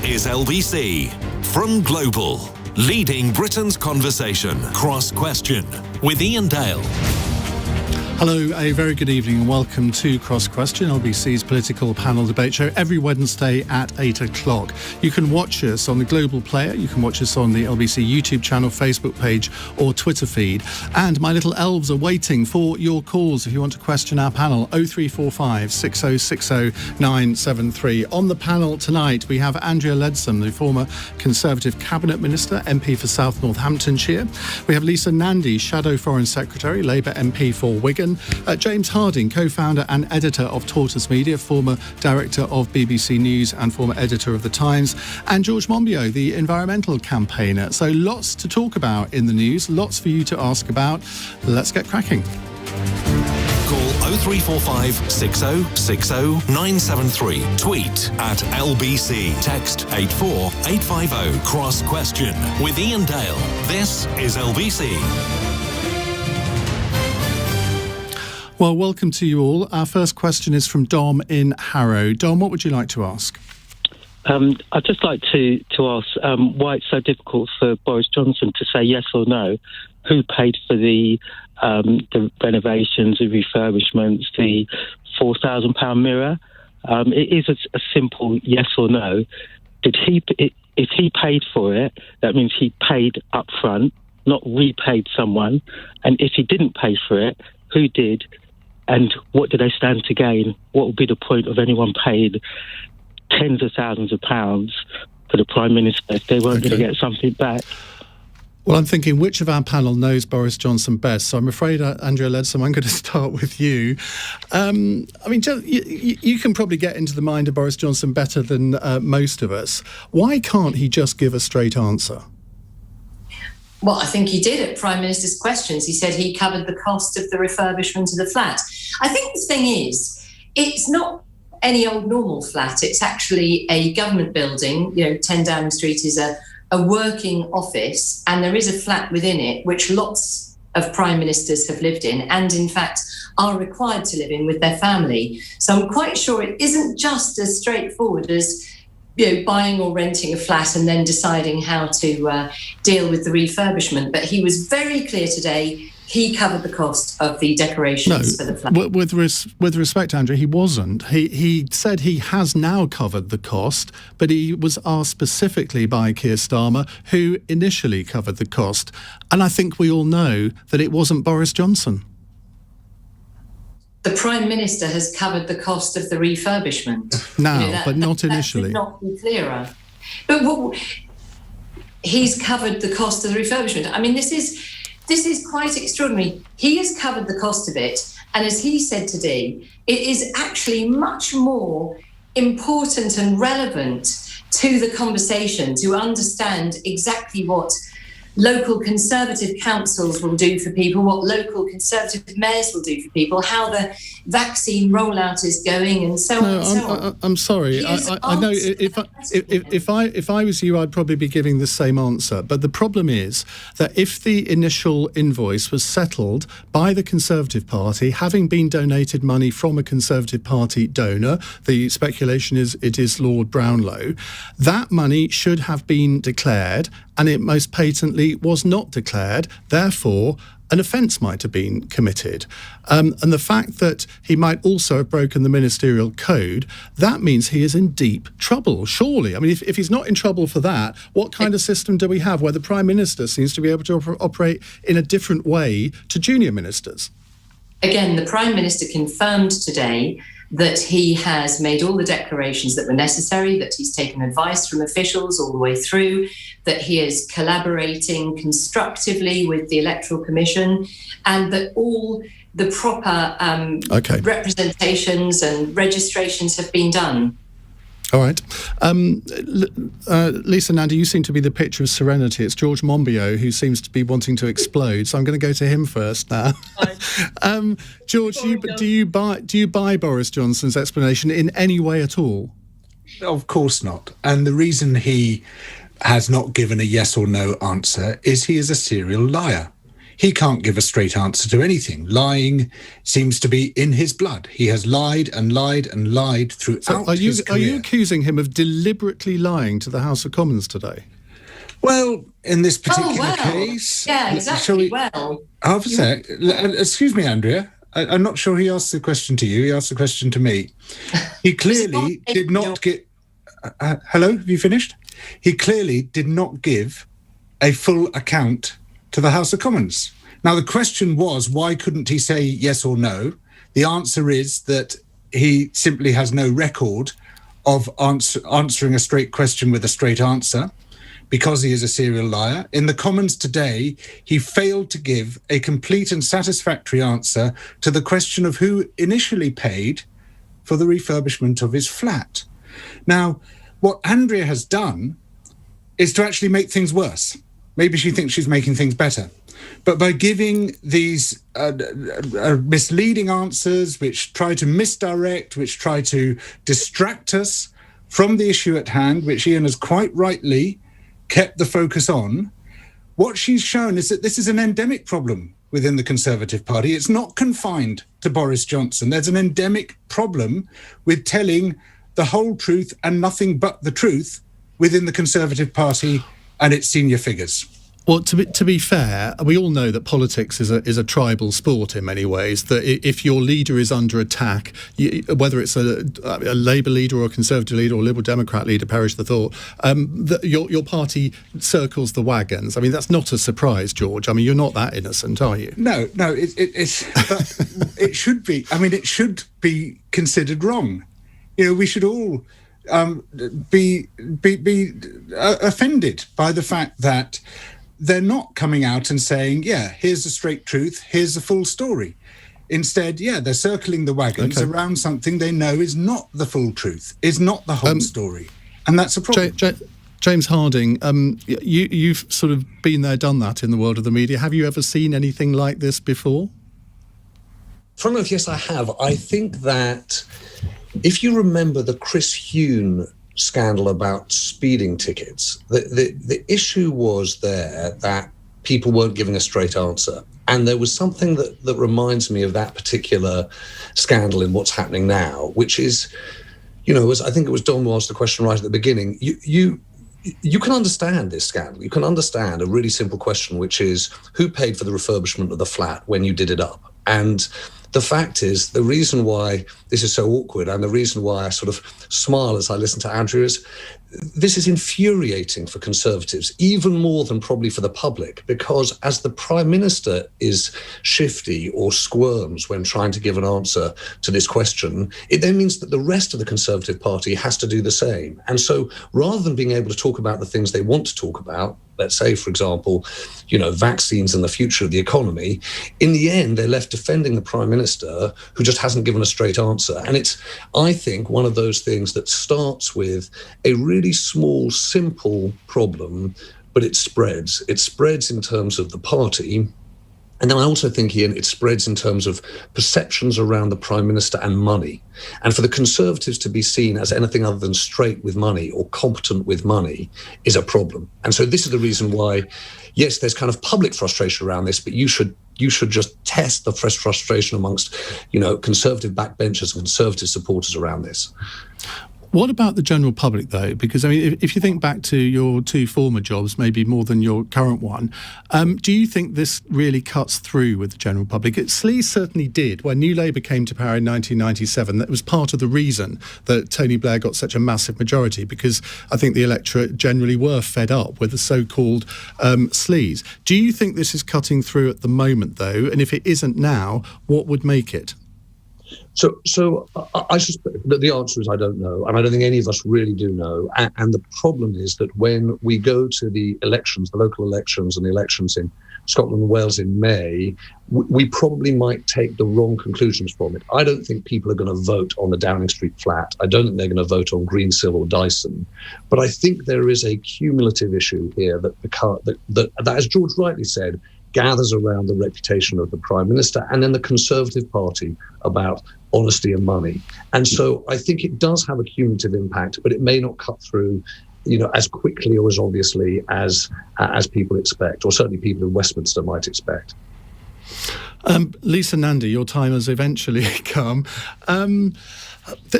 is LBC. From Global, leading Britain's conversation. Cross Question with Iain Dale. Hello, a very good evening and welcome to Cross Question, LBC's political panel debate show every Wednesday at 8 o'clock. You can watch us on the Global Player, you can watch us on the LBC YouTube channel, Facebook page or Twitter feed. And my little elves are waiting for your calls if you want to question our panel, 0345 6060 973. On the panel tonight we have Andrea Leadsom, the former Conservative Cabinet Minister, MP for South Northamptonshire. We have Nandy, Shadow Foreign Secretary, Labour MP for Wigan. James Harding, co-founder and editor of Tortoise Media, former director of BBC News and former editor of The Times, and George Monbiot, the environmental campaigner. So lots to talk about in the news, lots for you to ask about. Let's get cracking. Call 0345 6060 973. Tweet at LBC. Text 84850. Cross Question with Iain Dale. This is LBC. Well, welcome to you all. Our first question is from Dom in Harrow. Dom, what would you like to ask? I'd just like to ask why it's so difficult for Boris Johnson to say yes or no. Who paid for the renovations, the refurbishments, the £4,000 mirror? It is a simple yes or no. If he paid for it, that means he paid up front, not repaid someone. And if he didn't pay for it, who did? And what do they stand to gain? What would be the point of anyone paying tens of thousands of pounds for the Prime Minister if they weren't going to get something back? Well, I'm thinking, which of our panel knows Boris Johnson best? So I'm afraid, Andrea Leadsom, I'm going to start with you. You can probably get into the mind of Boris Johnson better than most of us. Why can't he just give a straight answer? Well, I think he did at Prime Minister's questions. He said he covered the cost of the refurbishment of the flat. I think the thing is, it's not any old normal flat. It's actually a government building. 10 Downing Street is a working office, and there is a flat within it, which lots of Prime Ministers have lived in and, in fact, are required to live in with their family. So I'm quite sure it isn't just as straightforward as buying or renting a flat and then deciding how to deal with the refurbishment. But he was very clear today. He covered the cost of the decorations for the flat. With respect, Andrew, he wasn't. He said he has now covered the cost, but he was asked specifically by Keir Starmer who initially covered the cost. And I think we all know that it wasn't Boris Johnson. The Prime Minister has covered the cost of the refurbishment. Now, but not initially. That could not be clearer. But he's covered the cost of the refurbishment. I mean, this is quite extraordinary. He has covered the cost of it. And as he said today, it is actually much more important and relevant to the conversation to understand exactly what local Conservative councils will do for people, what local Conservative mayors will do for people, how the vaccine rollout is going, and so on and so on. I'm sorry. I know if I was you, I'd probably be giving the same answer. But the problem is that if the initial invoice was settled by the Conservative Party, having been donated money from a Conservative Party donor, the speculation is it is Lord Brownlow, that money should have been declared, and it most patently was not declared. Therefore, an offence might have been committed. And the fact that he might also have broken the ministerial code, that means he is in deep trouble, surely. I mean, if he's not in trouble for that, what kind of system do we have where the Prime Minister seems to be able to operate in a different way to junior ministers? Again, the Prime Minister confirmed today that he has made all the declarations that were necessary, that he's taken advice from officials all the way through, that he is collaborating constructively with the Electoral Commission, and that all the proper representations and registrations have been done. All right. Nandy, you seem to be the picture of serenity. It's George Monbiot who seems to be wanting to explode, so I'm going to go to him first now. George, do you buy Boris Johnson's explanation in any way at all? Of course not. And the reason he has not given a yes or no answer is he is a serial liar. he can't give a straight answer to anything. Lying seems to be in his blood. He has lied and lied and lied throughout his career. Are you accusing him of deliberately lying to the House of Commons today? Well, in this particular case... Yeah, exactly. Half a sec. Excuse me, Andrea. I'm not sure he asked the question to you. He asked the question to me. He clearly did not get... hello? Have you finished? He clearly did not give a full account to the House of Commons. Now, the question was, why couldn't he say yes or no? The answer is that he simply has no record of answering a straight question with a straight answer, because he is a serial liar. In the Commons today, he failed to give a complete and satisfactory answer to the question of who initially paid for the refurbishment of his flat. Now, what Andrea has done is to actually make things worse. Maybe she thinks she's making things better. But by giving these misleading answers, which try to misdirect, which try to distract us from the issue at hand, which Iain has quite rightly kept the focus on, what she's shown is that this is an endemic problem within the Conservative Party. It's not confined to Boris Johnson. There's an endemic problem with telling the whole truth and nothing but the truth within the Conservative Party and its senior figures. Well, to be fair, we all know that politics is a tribal sport in many ways, that if your leader is under attack, whether it's a Labour leader or a Conservative leader or a Liberal Democrat leader, perish the thought, your party circles the wagons. I mean, that's not a surprise, George. I mean, you're not that innocent, are you? No, it's but it should be. I mean, it should be considered wrong. You know, we should all be offended by the fact that they're not coming out and saying, yeah, here's the straight truth, here's the full story. Instead, they're circling the wagons around something they know is not the full truth, is not the whole story. And that's a problem. James Harding, you've sort of been there, done that in the world of the media. Have you ever seen anything like this before? Funnily enough, yes, I have. I think that if you remember the Chris Huhne scandal about speeding tickets, the issue was there that people weren't giving a straight answer. And there was something that reminds me of that particular scandal in what's happening now, which is, as I think it was Don who asked the question right at the beginning, you can understand this scandal. You can understand a really simple question, which is, who paid for the refurbishment of the flat when you did it up? And the fact is, the reason why this is so awkward and the reason why I sort of smile as I listen to Andrew is this is infuriating for Conservatives, even more than probably for the public, because as the Prime Minister is shifty or squirms when trying to give an answer to this question, it then means that the rest of the Conservative Party has to do the same. And so rather than being able to talk about the things they want to talk about, let's say, for example, vaccines and the future of the economy, in the end, they're left defending the Prime Minister who just hasn't given a straight answer. And it's, I think, one of those things that starts with a really small, simple problem, but it spreads. It spreads in terms of the party. And then I also think, Iain, it spreads in terms of perceptions around the Prime Minister and money. And for the Conservatives to be seen as anything other than straight with money or competent with money is a problem. And so this is the reason why, yes, there's kind of public frustration around this, but you should just test the frustration amongst, Conservative backbenchers and Conservative supporters around this. What about the general public, though? Because, I mean, if you think back to your two former jobs, maybe more than your current one, do you think this really cuts through with the general public? Sleaze certainly did. When New Labour came to power in 1997, that was part of the reason that Tony Blair got such a massive majority, because I think the electorate generally were fed up with the so-called sleaze. Do you think this is cutting through at the moment, though? And if it isn't now, what would make it? So I suspect that the answer is I don't know, and I don't think any of us really do know. And the problem is that when we go to the elections, the local elections and the elections in Scotland and Wales in May, we probably might take the wrong conclusions from it. I don't think people are going to vote on the Downing Street flat. I don't think they're going to vote on Greensill or Dyson. But I think there is a cumulative issue here that as George rightly said, gathers around the reputation of the Prime Minister and then the Conservative Party about honesty and money. And so I think it does have a cumulative impact, but it may not cut through as quickly or as obviously as people expect, or certainly people in Westminster might expect. Lisa, Nandy, your time has eventually come.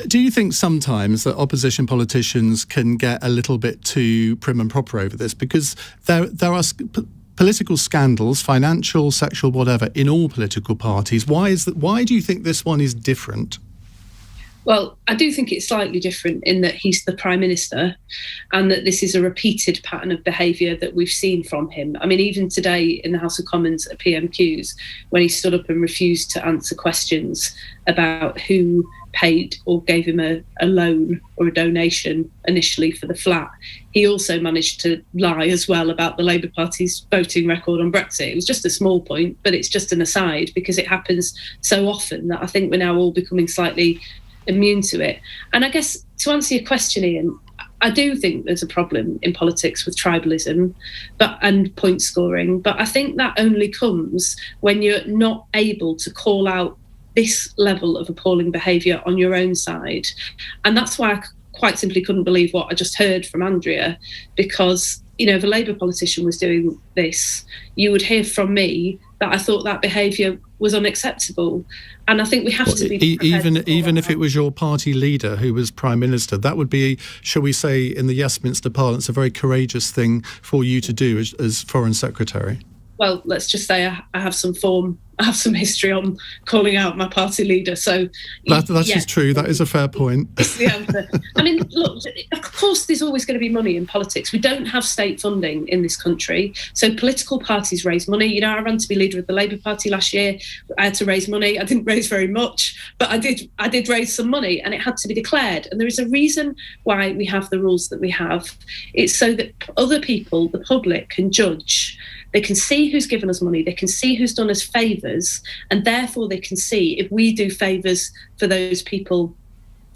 Do you think sometimes that opposition politicians can get a little bit too prim and proper over this? Because there are political scandals, financial, sexual, whatever, in all political parties. Why do you think this one is different? Well, I do think it's slightly different in that he's the Prime Minister and that this is a repeated pattern of behaviour that we've seen from him. I mean, even today in the House of Commons at PMQs, when he stood up and refused to answer questions about who paid or gave him a loan or a donation initially for the flat, he also managed to lie as well about the Labour Party's voting record on Brexit. It was just a small point, but it's just an aside because it happens so often that I think we're now all becoming slightly immune to it. And I guess to answer your question, Ian, I do think there's a problem in politics with tribalism and point scoring, but I think that only comes when you're not able to call out this level of appalling behaviour on your own side. And that's why I quite simply couldn't believe what I just heard from Andrea, because if a Labour politician was doing this, you would hear from me that I thought that behaviour was unacceptable. And I think we have to be even if it was your party leader who was Prime Minister, that would be, shall we say, in the Westminster parlance, a very courageous thing for you to do as Foreign Secretary. Well, let's just say I have some history on calling out my party leader. So that is true. That is a fair point. It's the answer. I mean, look, of course, there's always going to be money in politics. We don't have state funding in this country. So political parties raise money. I ran to be leader of the Labour Party last year. I had to raise money. I didn't raise very much, but I did raise some money, and it had to be declared. And there is a reason why we have the rules that we have. It's so that other people, the public, can judge. They can see who's given us money, they can see who's done us favours, and therefore they can see if we do favours for those people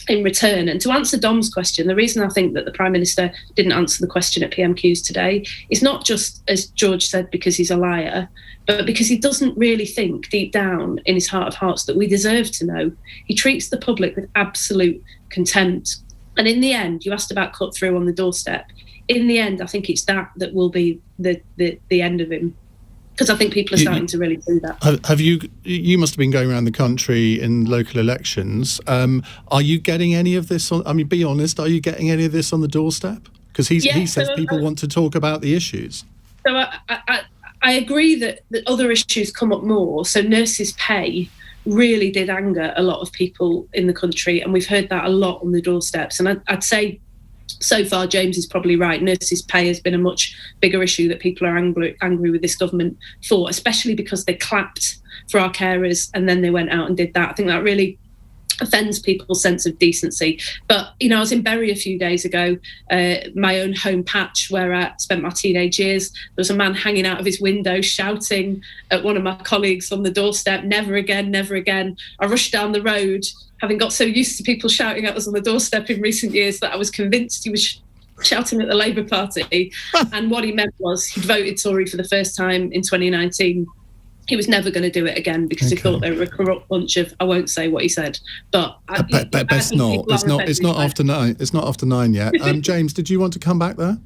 in return. And to answer Dom's question, the reason I think that the Prime Minister didn't answer the question at PMQs today is not just, as George said, because he's a liar, but because he doesn't really think deep down in his heart of hearts that we deserve to know. He treats the public with absolute contempt. And in the end, you asked about cut through on the doorstep. In the end, I think it's that will be the end of him, because I think people are starting to really do that. Have you must have been going around the country in local elections. Are you getting any of this on? I mean, be honest. Are you getting any of this on the doorstep? Because he says people want to talk about the issues. So I agree that other issues come up more. So nurses' pay really did anger a lot of people in the country, and we've heard that a lot on the doorsteps. And I'd say, so far, James is probably right. Nurses' pay has been a much bigger issue that people are angry with this government for, especially because they clapped for our carers and then they went out and did that. I think that really offends people's sense of decency. But, I was in Bury a few days ago, my own home patch where I spent my teenage years. There was a man hanging out of his window shouting at one of my colleagues on the doorstep, "Never again, never again." I rushed down the road, having got so used to people shouting at us on the doorstep in recent years that I was convinced he was shouting at the Labour Party. And what he meant was he'd voted Tory for the first time in 2019. He was never going to do it again because he thought they were a corrupt bunch of, I won't say what he said, but best not. It's not after 9. It's not after 9 yet. James, did you want to come back there?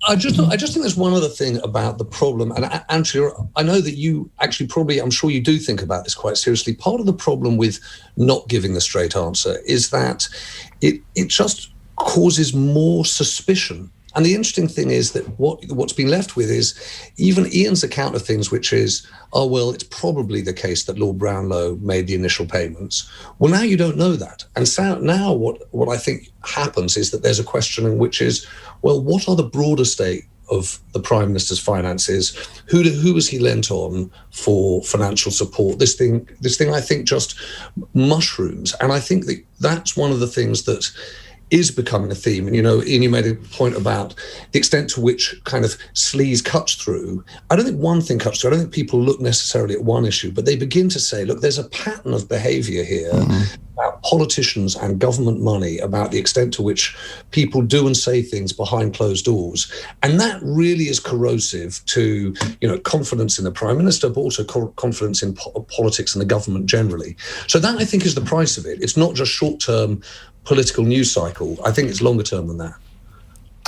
I just think there's one other thing about the problem, and Andrea, I know that you actually probably, I'm sure you do think about this quite seriously. Part of the problem with not giving the straight answer is that it just causes more suspicion. And the interesting thing is that what's been left with is even Iain's account of things, which is, oh, well, it's probably the case that Lord Brownlow made the initial payments. Well, now you don't know that. And so now what I think happens is that there's a questioning, which is, well, what are the broader state of the Prime Minister's finances? Who was he lent on for financial support? This thing, I think, just mushrooms. And I think that's one of the things that is becoming a theme. And, Ian, you made a point about the extent to which kind of sleaze cuts through. I don't think one thing cuts through. I don't think people look necessarily at one issue, but they begin to say, look, there's a pattern of behaviour here about politicians and government money, about the extent to which people do and say things behind closed doors. And that really is corrosive to, confidence in the Prime Minister, but also confidence in politics and the government generally. So that, I think, is the price of it. It's not just short-term political news cycle. I think it's longer term than that.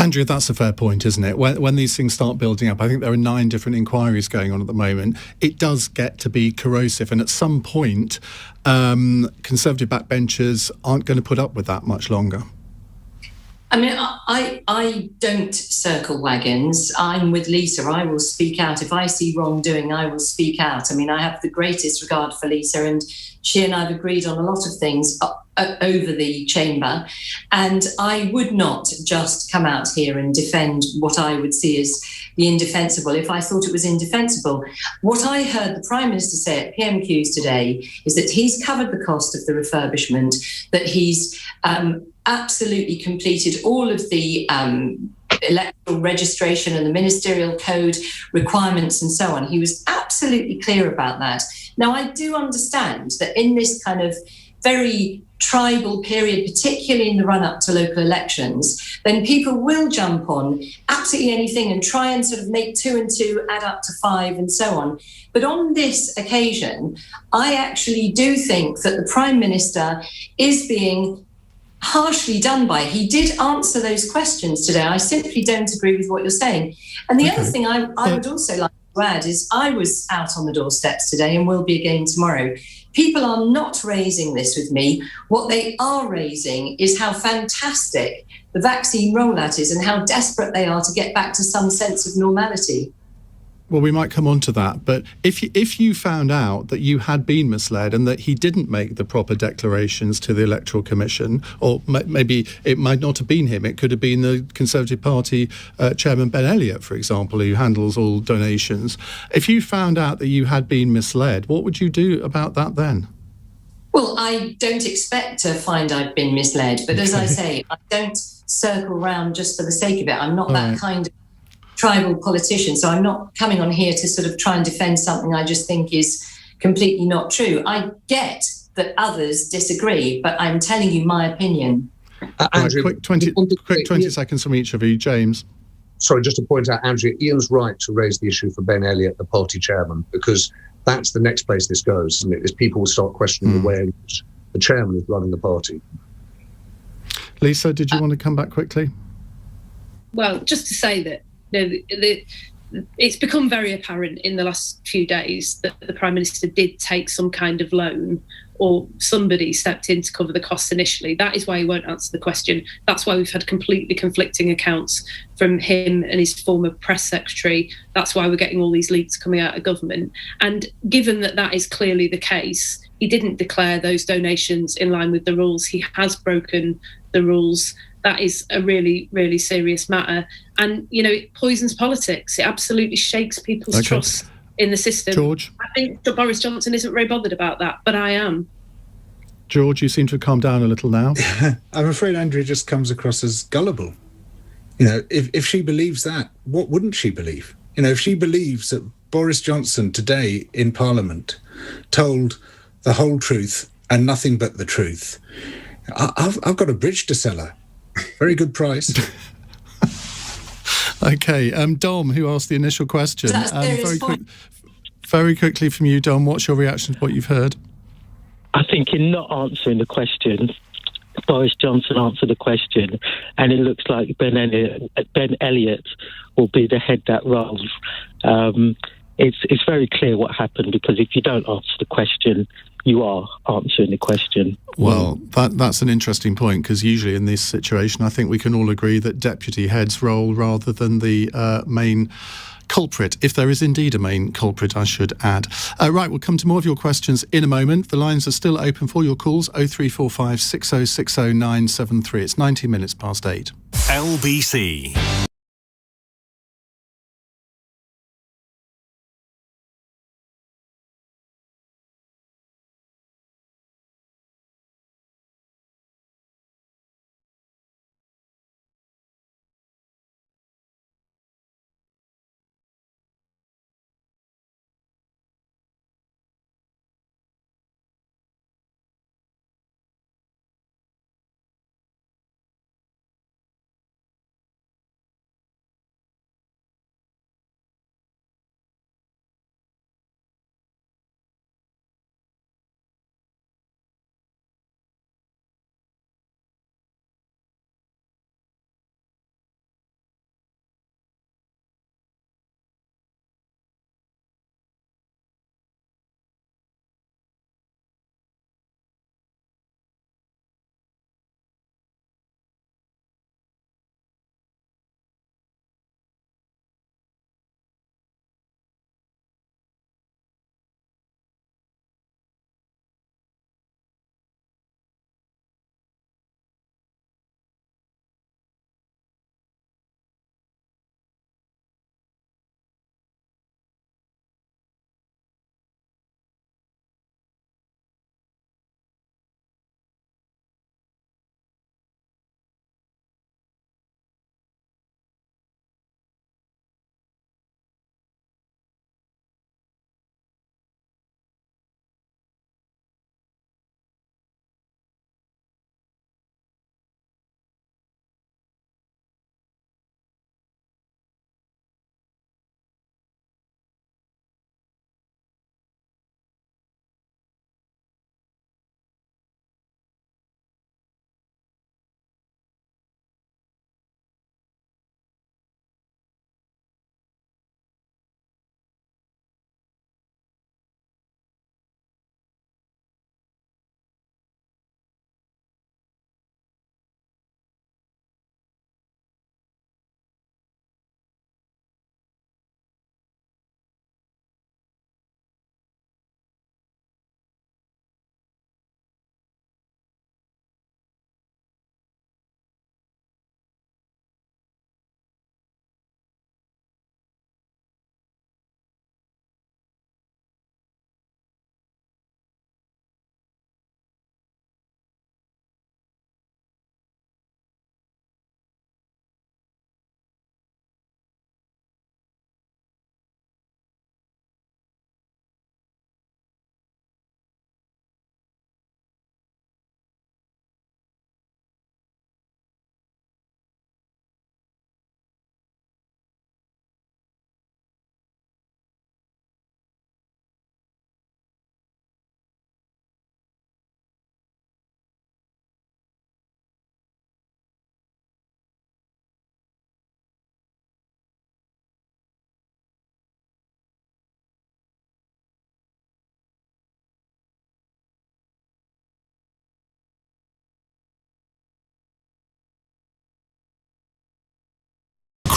Andrea, that's a fair point, isn't it? When these things start building up, I think there are 9 different inquiries going on at the moment. It does get to be corrosive, and at some point, Conservative backbenchers aren't going to put up with that much longer. I mean, I don't circle wagons. I'm with Lisa. I will speak out. If I see wrongdoing, I will speak out. I mean, I have the greatest regard for Lisa, and she and I have agreed on a lot of things over the chamber. And I would not just come out here and defend what I would see as the indefensible if I thought it was indefensible. What I heard the Prime Minister say at PMQs today is that he's covered the cost of the refurbishment, that he's absolutely completed all of the electoral registration and the ministerial code requirements and so on. He was absolutely clear about that. Now, I do understand that in this kind of very tribal period, particularly in the run-up to local elections, then people will jump on absolutely anything and try and sort of make 2 and 2 add up to 5 and so on. But on this occasion, I actually do think that the Prime Minister is being harshly done by. He did answer those questions today. I simply don't agree with what you're saying. And the other thing I would also like to add is I was out on the doorsteps today and will be again tomorrow. People are not raising this with me. What they are raising is how fantastic the vaccine rollout is and how desperate they are to get back to some sense of normality. Well, we might come on to that, but if you found out that you had been misled and that he didn't make the proper declarations to the Electoral Commission, or maybe it might not have been him, it could have been the Conservative Party Chairman Ben Elliott, for example, who handles all donations. If you found out that you had been misled, what would you do about that then? Well, I don't expect to find I've been misled, but as I say, I don't circle around just for the sake of it. I'm not that kind of tribal politician, so I'm not coming on here to sort of try and defend something I just think is completely not true. I get that others disagree, but I'm telling you my opinion. Andrew, quick 20 seconds from each of you. James. Sorry, just to point out, Andrea, Iain's right to raise the issue for Ben Elliott, the party chairman, because that's the next place this goes, isn't it? Is people will start questioning the way in which the chairman is running the party. Lisa, did you want to come back quickly? Well, just to say that it's become very apparent in the last few days that the Prime Minister did take some kind of loan, or somebody stepped in to cover the costs initially. That is why he won't answer the question. That's why we've had completely conflicting accounts from him and his former press secretary. That's why we're getting all these leaks coming out of government. And given that that is clearly the case, he didn't declare those donations in line with the rules. He has broken the rules. That is a really, really serious matter. And, you know, it poisons politics. It absolutely shakes people's trust in the system. George? I think that Boris Johnson isn't very bothered about that, but I am. George, you seem to have calmed down a little now. I'm afraid Andrea just comes across as gullible. You know, if she believes that, what wouldn't she believe? You know, if she believes that Boris Johnson today in Parliament told the whole truth and nothing but the truth, I've got a bridge to sell her. Very good price. Okay, Dom, who asked the initial question. Very quickly from you, Dom, what's your reaction to what you've heard? I think in not answering the question, Boris Johnson answered the question, and it looks like Ben Elliott will be the head that rolls. It's very clear what happened, because if you don't answer the question, you are answering the question. Well, that's an interesting point, because usually in this situation, I think we can all agree that deputy heads roll rather than the main culprit, if there is indeed a main culprit, I should add. Right, we'll come to more of your questions in a moment. The lines are still open for your calls, 0345 6060 973. It's 90 minutes past 8. LBC.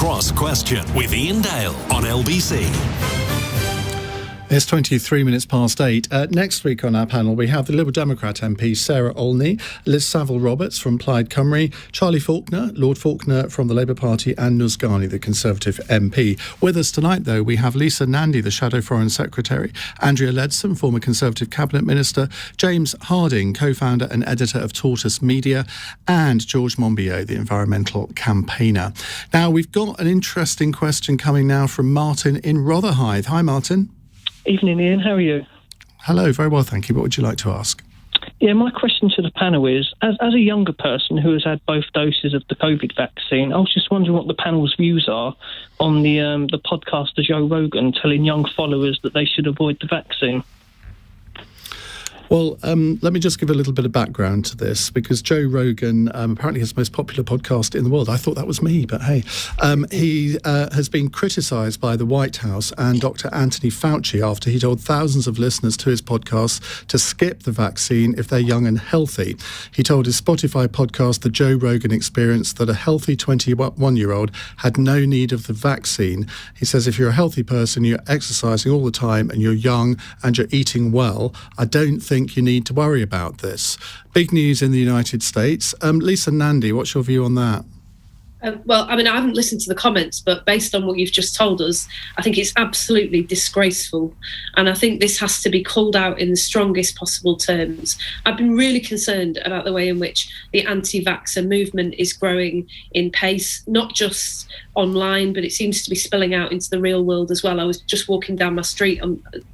Cross Question with Iain Dale on LBC. It's 23 minutes past 8. Next week on our panel, we have the Liberal Democrat MP Sarah Olney, Liz Saville-Roberts from Plaid Cymru, Charlie Faulkner, Lord Faulkner from the Labour Party, and Nus Ghani, the Conservative MP. With us tonight, though, we have Lisa Nandy, the Shadow Foreign Secretary, Andrea Leadsom, former Conservative Cabinet Minister, James Harding, co-founder and editor of Tortoise Media, and George Monbiot, the environmental campaigner. Now, we've got an interesting question coming now from Martin in Rotherhithe. Hi, Martin. Evening, Ian. How are you? Hello, very well, thank you. What would you like to ask? Yeah, my question to the panel is, as a younger person who has had both doses of the COVID vaccine, I was just wondering what the panel's views are on the podcaster Joe Rogan telling young followers that they should avoid the vaccine. Well, let me just give a little bit of background to this, because Joe Rogan apparently has the most popular podcast in the world. I thought that was me, but hey. He has been criticised by the White House and Dr. Anthony Fauci after he told thousands of listeners to his podcast to skip the vaccine if they're young and healthy. He told his Spotify podcast, The Joe Rogan Experience, that a healthy 21-year-old had no need of the vaccine. He says if you're a healthy person, you're exercising all the time and you're young and you're eating well, I don't think you need to worry about this. Big news in the United States. Lisa Nandy, what's your view on that? Well, I mean, I haven't listened to the comments, but based on what you've just told us, I think it's absolutely disgraceful. And I think this has to be called out in the strongest possible terms. I've been really concerned about the way in which the anti-vaxxer movement is growing in pace, not just online, but it seems to be spilling out into the real world as well. I was just walking down my street,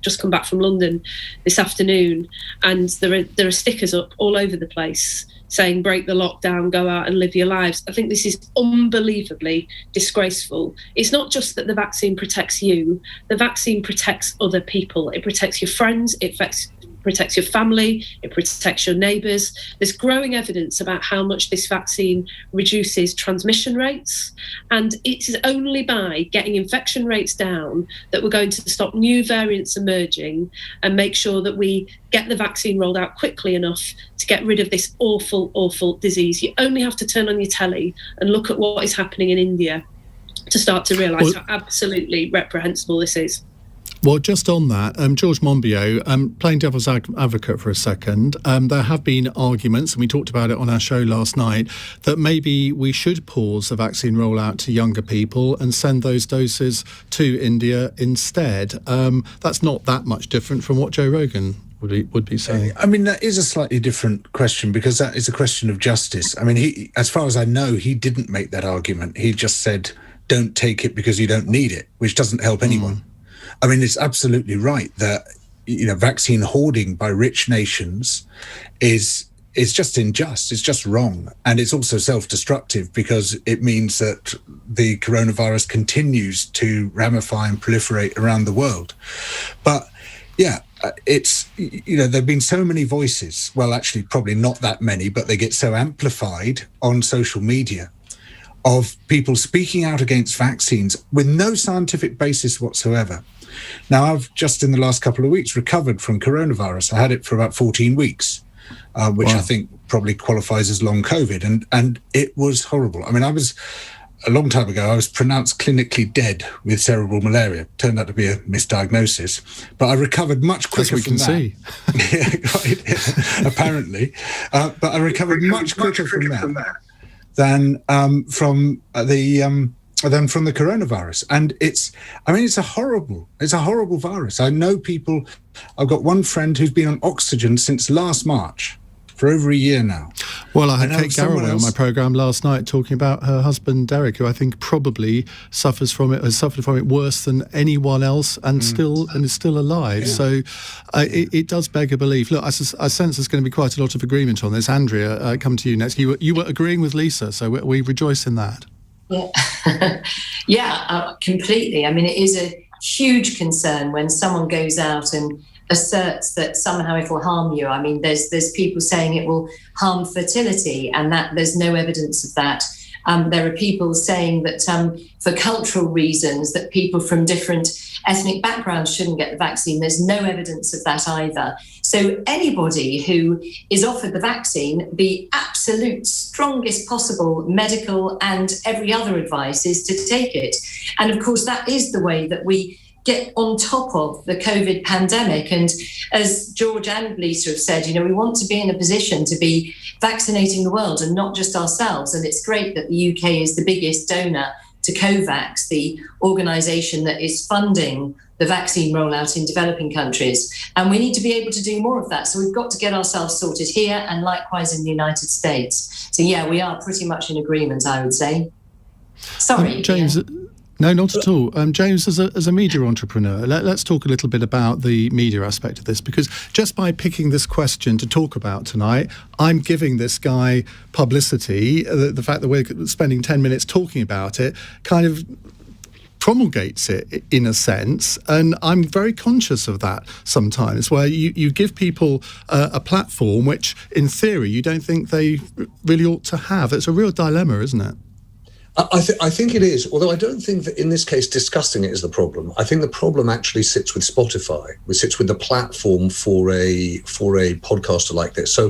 just come back from London this afternoon, and there are stickers up all over the place saying break the lockdown, go out and live your lives. I think this is unbelievably disgraceful. It's not just that the vaccine protects you, the vaccine protects other people. It protects your friends, it protects your family, it protects your neighbours. There's growing evidence about how much this vaccine reduces transmission rates, and it is only by getting infection rates down that we're going to stop new variants emerging and make sure that we get the vaccine rolled out quickly enough to get rid of this awful, awful disease. You only have to turn on your telly and look at what is happening in India to start to realise how absolutely reprehensible this is. Well, just on that, George Monbiot, playing devil's advocate for a second, there have been arguments, and we talked about it on our show last night, that maybe we should pause the vaccine rollout to younger people and send those doses to India instead. That's not that much different from what Joe Rogan would be saying. I mean, that is a slightly different question, because that is a question of justice. I mean, he, as far as I know, he didn't make that argument. He just said, don't take it because you don't need it, which doesn't help anyone. I mean, it's absolutely right that, you know, vaccine hoarding by rich nations is just unjust. It's just wrong. And it's also self-destructive, because it means that the coronavirus continues to ramify and proliferate around the world. But yeah, it's, you know, there have been so many voices. Well, actually, probably not that many, but they get so amplified on social media of people speaking out against vaccines with no scientific basis whatsoever. Now, I've just in the last couple of weeks recovered from coronavirus. I had it for about 14 weeks, which I think probably qualifies as long COVID. And it was horrible. I mean, a long time ago, I was pronounced clinically dead with cerebral malaria. Turned out to be a misdiagnosis. But I recovered much quicker from that. Yeah, apparently. But I recovered much quicker from that than from the coronavirus. And it's a horrible virus. I know people, I've got one friend who's been on oxygen since last March, for over a year now. Well, I had Kate Garraway on my programme last night talking about her husband Derek, who I think probably has suffered from it worse than anyone else, and is still alive. Yeah. So it does beg a belief. Look, I sense there's going to be quite a lot of agreement on this. Andrea, come to you next. You were agreeing with Lisa, so we rejoice in that. Yeah, yeah, completely. I mean, it is a huge concern when someone goes out and asserts that somehow it will harm you. I mean, there's people saying it will harm fertility, and that there's no evidence of that. There are people saying that for cultural reasons that people from different ethnic backgrounds shouldn't get the vaccine. There's no evidence of that either. So anybody who is offered the vaccine, the absolute strongest possible medical and every other advice is to take it. And of course, that is the way that we get on top of the COVID pandemic. And as George and Lisa have said, we want to be in a position to be vaccinating the world and not just ourselves. And it's great that the UK is the biggest donor to COVAX, the organisation that is funding the vaccine rollout in developing countries. And we need to be able to do more of that. So we've got to get ourselves sorted here and likewise in the United States. So, yeah, we are pretty much in agreement, I would say. Sorry, James. No, not at all. James, as a media entrepreneur, let's talk a little bit about the media aspect of this, because just by picking this question to talk about tonight, I'm giving this guy publicity. The fact that we're spending 10 minutes talking about it kind of promulgates it in a sense, and I'm very conscious of that sometimes, where you give people a platform which in theory you don't think they really ought to have. It's a real dilemma, isn't it? I think it is, although I don't think that in this case discussing it is the problem. I think the problem actually sits with Spotify, which sits with the platform for a podcaster like this. So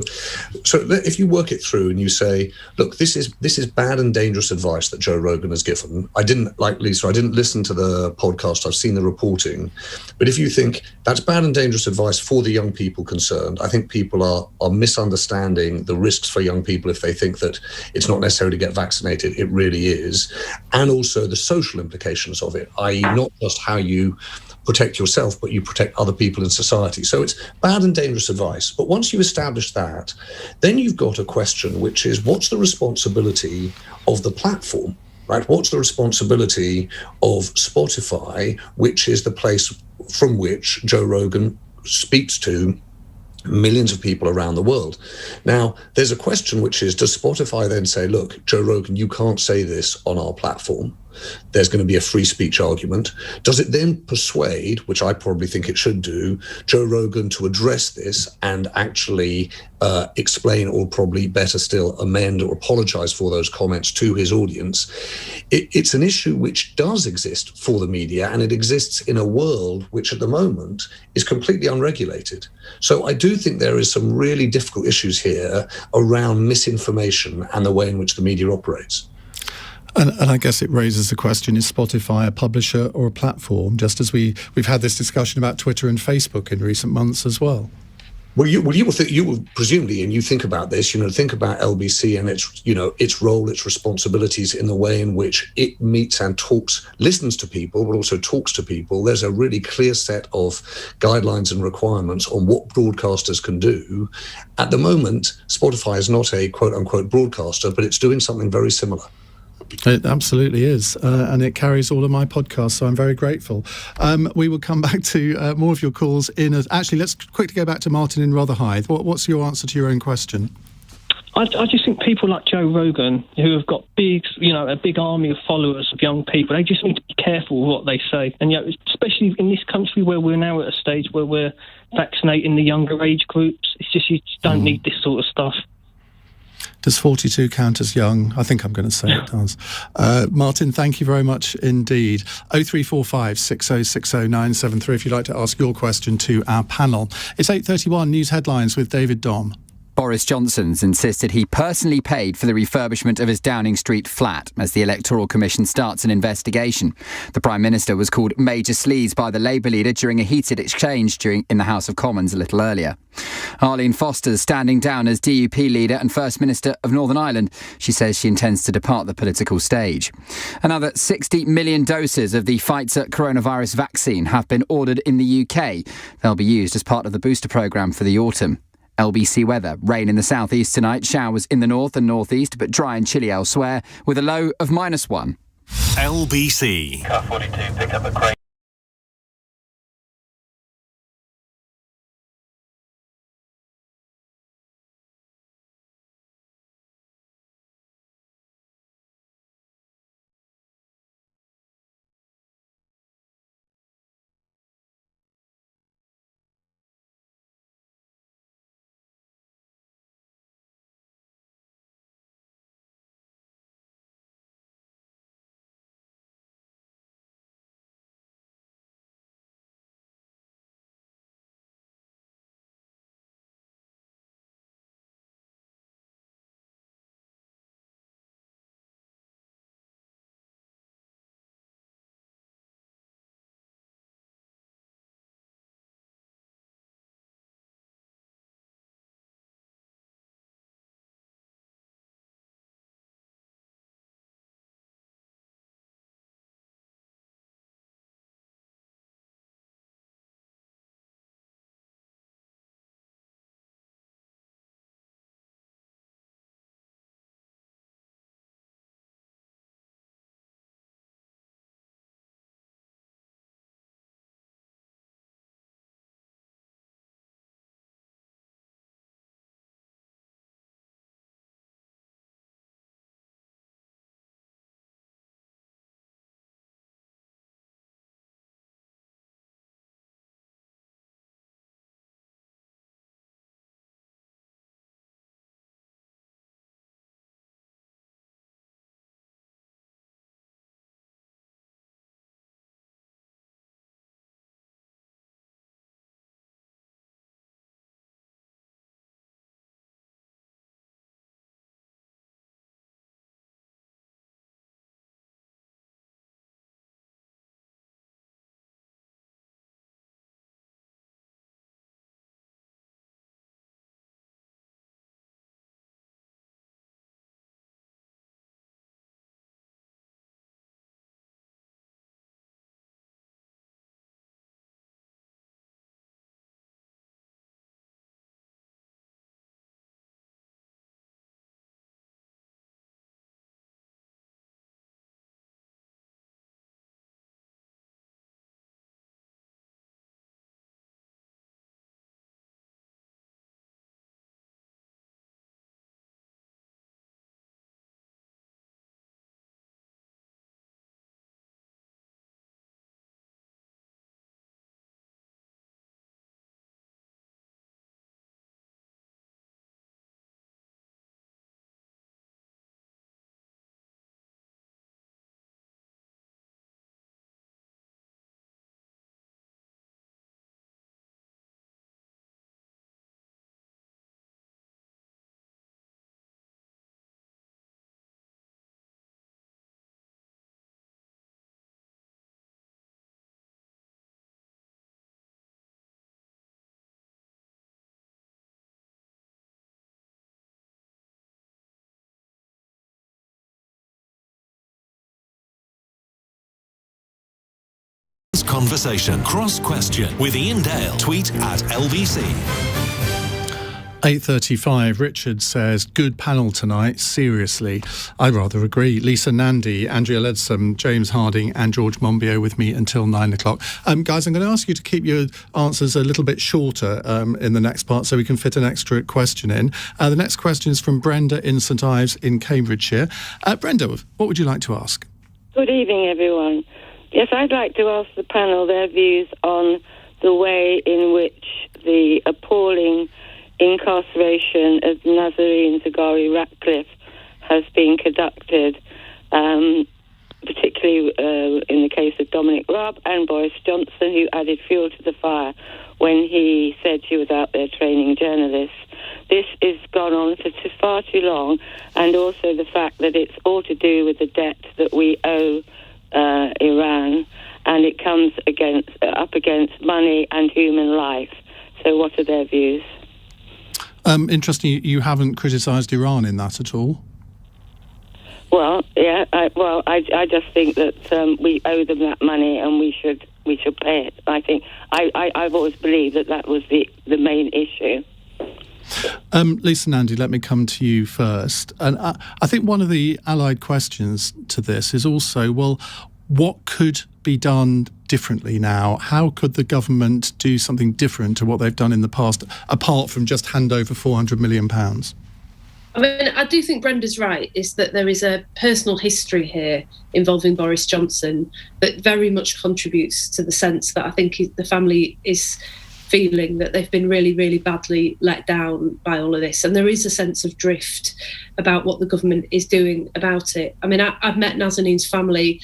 if you work it through and you say, look, this is bad and dangerous advice that Joe Rogan has given. I didn't, like Lisa, I didn't listen to the podcast. I've seen the reporting. But if you think that's bad and dangerous advice for the young people concerned, I think people are misunderstanding the risks for young people if they think that it's not necessary to get vaccinated. It really is. And also the social implications of it, i.e. not just how you protect yourself, but you protect other people in society. So it's bad and dangerous advice. But once you establish that, then you've got a question, which is what's the responsibility of the platform, right? What's the responsibility of Spotify, which is the place from which Joe Rogan speaks to millions of people around the world. Now, there's a question which is, does Spotify then say, look, Joe Rogan, you can't say this on our platform? There's going to be a free speech argument. Does it then persuade, which I probably think it should do, Joe Rogan to address this and actually explain, or probably better still, amend or apologize for those comments to his audience? It's an issue which does exist for the media, and it exists in a world which at the moment is completely unregulated. So I do think there is some really difficult issues here around misinformation and the way in which the media operates. And I guess it raises the question, is Spotify a publisher or a platform, just as we've had this discussion about Twitter and Facebook in recent months as well? Well, you will presumably, and you think about this, think about LBC and its role, its responsibilities in the way in which it meets and listens to people, but also talks to people. There's a really clear set of guidelines and requirements on what broadcasters can do. At the moment, Spotify is not a quote unquote broadcaster, but it's doing something very similar. It absolutely is, and it carries all of my podcasts, so I'm very grateful. We will come back to more of your calls actually, let's quickly go back to Martin in Rotherhithe. What's your answer to your own question? I just think people like Joe Rogan, who have got a big army of followers of young people, they just need to be careful with what they say. And especially in this country where we're now at a stage where we're vaccinating the younger age groups, it's just you just don't need this sort of stuff. Does 42 count as young? I think I'm going to say it does. Martin, thank you very much indeed. 0345 6060 973 if you'd like to ask your question to our panel. It's 8:31 News Headlines with David Dom. Boris Johnson's insisted he personally paid for the refurbishment of his Downing Street flat as the Electoral Commission starts an investigation. The Prime Minister was called Major Sleaze by the Labour leader during a heated exchange in the House of Commons a little earlier. Arlene Foster's standing down as DUP leader and First Minister of Northern Ireland. She says she intends to depart the political stage. Another 60 million doses of the Pfizer coronavirus vaccine have been ordered in the UK. They'll be used as part of the booster programme for the autumn. LBC weather. Rain in the southeast tonight, showers in the north and northeast, but dry and chilly elsewhere, with a low of -1. LBC. Car 42, pick up a crate. conversation. Cross Question with Iain Dale. Tweet at LBC. 8:35, Richard says, good panel tonight, seriously. I rather agree. Lisa Nandy, Andrea Leadsom, James Harding and George Monbiot with me until 9 o'clock. Guys, I'm going to ask you to keep your answers a little bit shorter in the next part so we can fit an extra question in. The next question is from Brenda in St Ives in Cambridgeshire. Brenda, what would you like to ask? Good evening, everyone. Yes, I'd like to ask the panel their views on the way in which the appalling incarceration of Nazarene Zaghari Ratcliffe has been conducted, particularly in the case of Dominic Raab and Boris Johnson, who added fuel to the fire when he said she was out there training journalists. This has gone on for far too long, and also the fact that it's all to do with the debt that we owe Iran, and it comes up against money and human life. So what are their views? Interesting, you haven't criticised Iran in that at all? Well, yeah. I just think that we owe them that money, and we should pay it. I think I've always believed that was the main issue. Lisa Nandy, let me come to you first. And I think one of the allied questions to this is also, well, what could be done differently now? How could the government do something different to what they've done in the past, apart from just hand over £400 million? I mean, I do think Brenda's right, is that there is a personal history here involving Boris Johnson that very much contributes to the sense that I think the family is feeling that they've been really, really badly let down by all of this. And there is a sense of drift about what the government is doing about it. I mean, I've met Nazanin's family.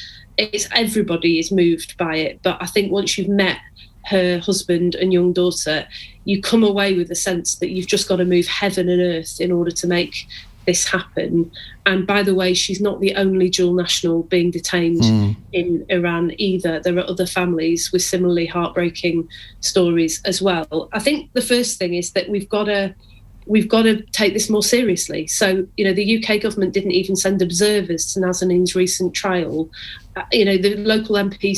Everybody is moved by it. But I think once you've met her husband and young daughter, you come away with a sense that you've just got to move heaven and earth in order to make this happen. And by the way, she's not the only dual national being detained in Iran either. There are other families with similarly heartbreaking stories as well. I think the first thing is that we've got to take this more seriously. So, the UK government didn't even send observers to Nazanin's recent trial. The local MP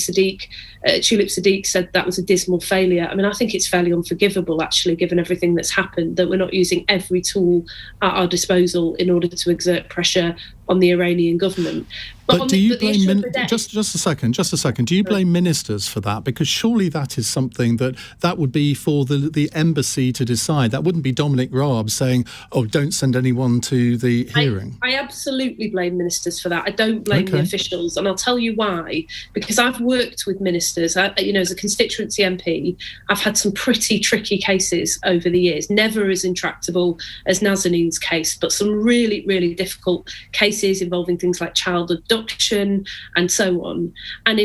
Tulip Sadiq said that was a dismal failure. I mean, I think it's fairly unforgivable, actually, given everything that's happened, that we're not using every tool at our disposal in order to exert pressure on the Iranian government. But do you blame just a second? Do you blame ministers for that? Because surely that is something that would be for the embassy to decide. That wouldn't be Dominic Raab saying, "Oh, don't send anyone to the hearing." I absolutely blame ministers for that. I don't blame the officials, and I'll tell you why. Because I've worked with ministers. As a constituency MP, I've had some pretty tricky cases over the years. Never as intractable as Nazanin's case, but some really, really difficult cases involving things like child abduction and so on. And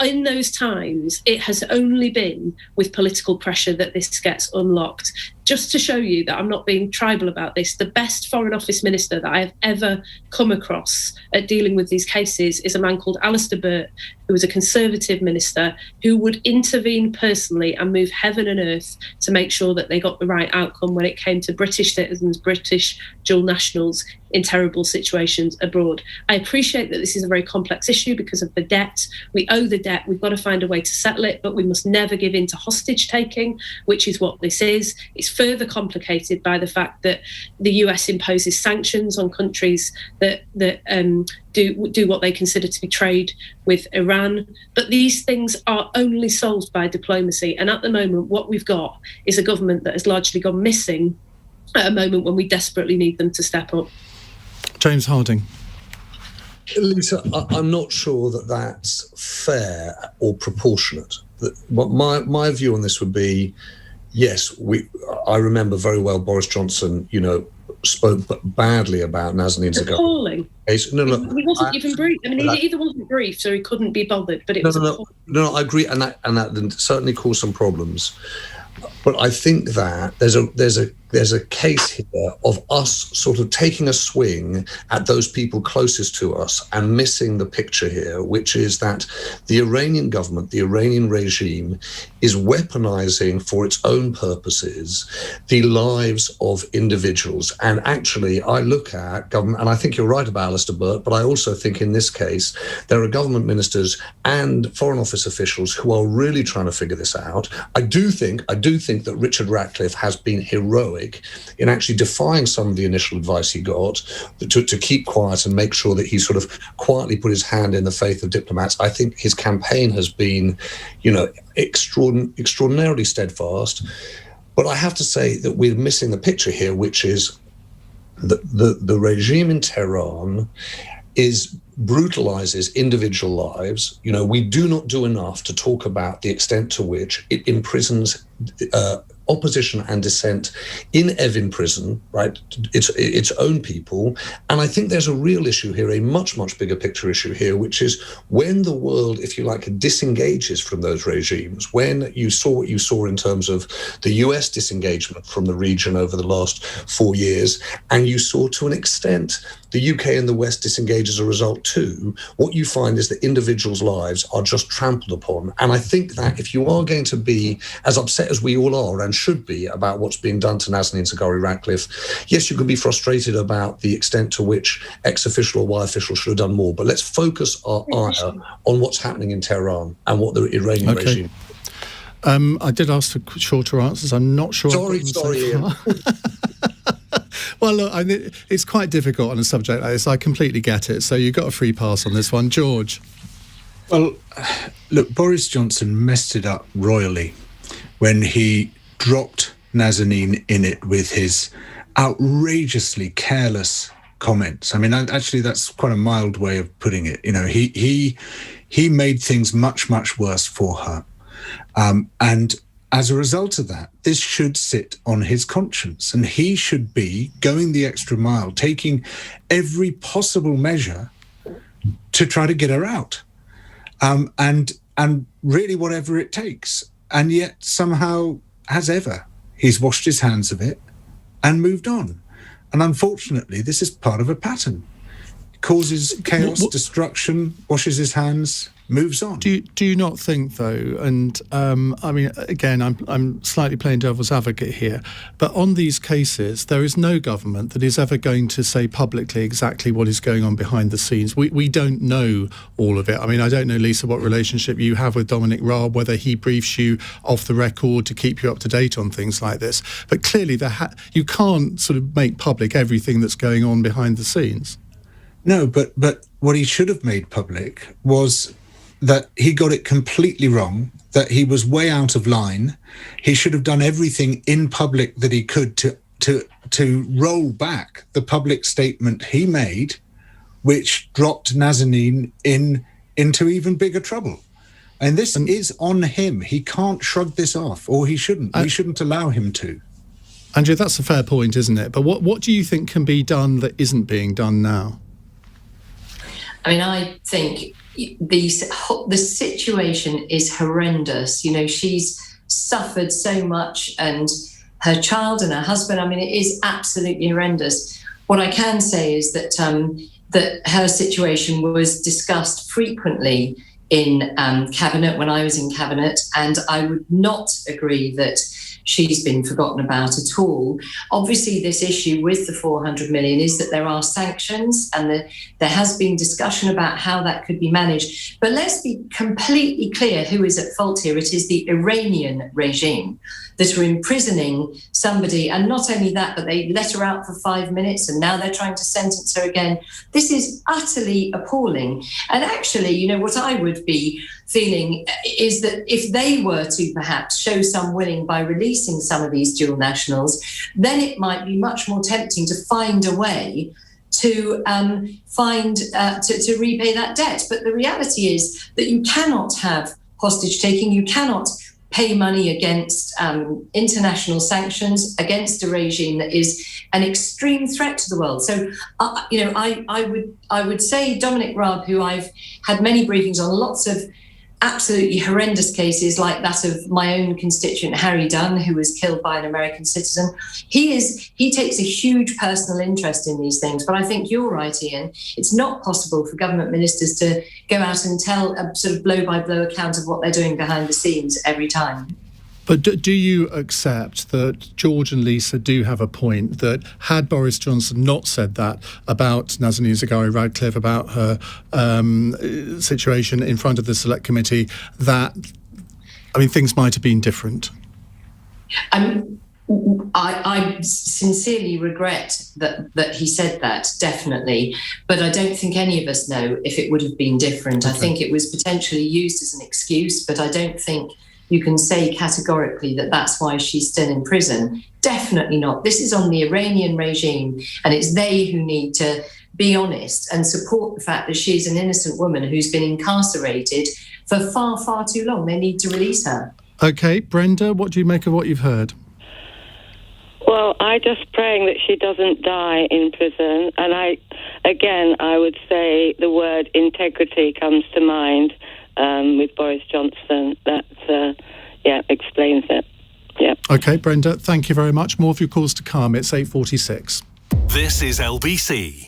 in those times, it has only been with political pressure that this gets unlocked. Just to show you that I'm not being tribal about this, the best Foreign Office minister that I have ever come across at dealing with these cases is a man called Alistair Burt, who was a Conservative minister who would intervene personally and move heaven and earth to make sure that they got the right outcome when it came to British citizens, British dual nationals in terrible situations abroad. I appreciate that this is a very complex issue because of the debt. We owe the debt. We've got to find a way to settle it, but we must never give in to hostage taking, which is what this is. It's further complicated by the fact that the US imposes sanctions on countries that do what they consider to be trade with Iran. But these things are only solved by diplomacy. And at the moment, what we've got is a government that has largely gone missing at a moment when we desperately need them to step up. James Harding. Lisa, I'm not sure that that's fair or proportionate. My view on this would be, yes, I remember very well Boris Johnson, spoke badly about Nazanin Zaghari. Appalling. No, he wasn't even briefed. I mean, he either wasn't briefed or he couldn't be bothered. But it was no, I agree, and that certainly caused some problems. But I think that there's there's a case here of us sort of taking a swing at those people closest to us and missing the picture here, which is that the Iranian government, the Iranian regime, is weaponizing for its own purposes the lives of individuals. And actually, I look at government, and I think you're right about Alistair Burt, but I also think in this case, there are government ministers and Foreign Office officials who are really trying to figure this out. I do think that Richard Ratcliffe has been heroic in actually defying some of the initial advice he got to keep quiet and make sure that he sort of quietly put his hand in the faith of diplomats. I think his campaign has been, extraordinarily steadfast. But I have to say that we're missing the picture here, which is the regime in Tehran brutalizes individual lives. We do not do enough to talk about the extent to which it imprisons opposition and dissent in Evin prison, right? Its own people. And I think there's a real issue here, a much, much bigger picture issue here, which is when the world, if you like, disengages from those regimes, when you saw what you saw in terms of the US disengagement from the region over the last 4 years, and you saw to an extent the UK and the West disengage as a result too, what you find is that individuals' lives are just trampled upon. And I think that if you are going to be as upset as we all are and should be about what's being done to Nazanin Zaghari Ratcliffe, yes, you can be frustrated about the extent to which ex-official or Y official should have done more, but let's focus our ire on what's happening in Tehran and what the Iranian regime. I did ask for shorter answers. I'm not sure. Sorry, Ian. Well, look, it's quite difficult on a subject like this. I completely get it. So you got a free pass on this one. George? Well, look, Boris Johnson messed it up royally when he dropped Nazanin in it with his outrageously careless comments. I mean, actually, that's quite a mild way of putting it. He made things much, much worse for her. And as a result of that, this should sit on his conscience, and he should be going the extra mile, taking every possible measure to try to get her out, and really whatever it takes. And yet somehow, as ever, he's washed his hands of it and moved on. And unfortunately, this is part of a pattern. It causes chaos, destruction, washes his hands, moves on. Do you not think, though, and I mean, again, I'm slightly playing devil's advocate here, but on these cases, there is no government that is ever going to say publicly exactly what is going on behind the scenes. We don't know all of it. I mean, I don't know, Lisa, what relationship you have with Dominic Raab, whether he briefs you off the record to keep you up to date on things like this. But clearly, you can't sort of make public everything that's going on behind the scenes. No, but what he should have made public was that he got it completely wrong, that he was way out of line. He should have done everything in public that he could to roll back the public statement he made, which dropped Nazanin into even bigger trouble. And this is on him. He can't shrug this off, or he shouldn't. We shouldn't allow him to. Andrea, that's a fair point, isn't it? But what do you think can be done that isn't being done now? I mean, I think the situation is horrendous. She's suffered so much, and her child and her husband. I mean, it is absolutely horrendous. What I can say is that that her situation was discussed frequently in cabinet when I was in cabinet, and I would not agree that she's been forgotten about at all. Obviously, this issue with the 400 million is that there are sanctions, and there has been discussion about how that could be managed. But let's be completely clear who is at fault here. It is the Iranian regime that are imprisoning somebody. And not only that, but they let her out for 5 minutes, and now they're trying to sentence her again. This is utterly appalling. And actually, what I would be feeling is that if they were to perhaps show some willing by releasing some of these dual nationals, then it might be much more tempting to find a way to to repay that debt. But the reality is that you cannot have hostage taking. You cannot pay money against international sanctions against a regime that is an extreme threat to the world. So, I would say Dominic Raab, who I've had many briefings on, lots of absolutely horrendous cases like that of my own constituent Harry Dunn, who was killed by an American citizen. He takes a huge personal interest in these things. But I think you're right, Ian. It's not possible for government ministers to go out and tell a sort of blow-by-blow account of what they're doing behind the scenes every time. But do you accept that George and Lisa do have a point, that had Boris Johnson not said that about Nazanin Zaghari-Ratcliffe, about her situation in front of the Select Committee, that, I mean, things might have been different? I sincerely regret that he said that, definitely. But I don't think any of us know if it would have been different. Okay. I think it was potentially used as an excuse, but I don't think you can say categorically that that's why she's still in prison. Definitely not. This is on the Iranian regime, and it's they who need to be honest and support the fact that she's an innocent woman who's been incarcerated for far, far too long. They need to release her. OK, Brenda, what do you make of what you've heard? Well, I'm just praying that she doesn't die in prison. And I would say the word integrity comes to mind with Boris Johnson. That, explains it. Yeah. OK, Brenda, thank you very much. More of your calls to come. It's 8:46. This is LBC.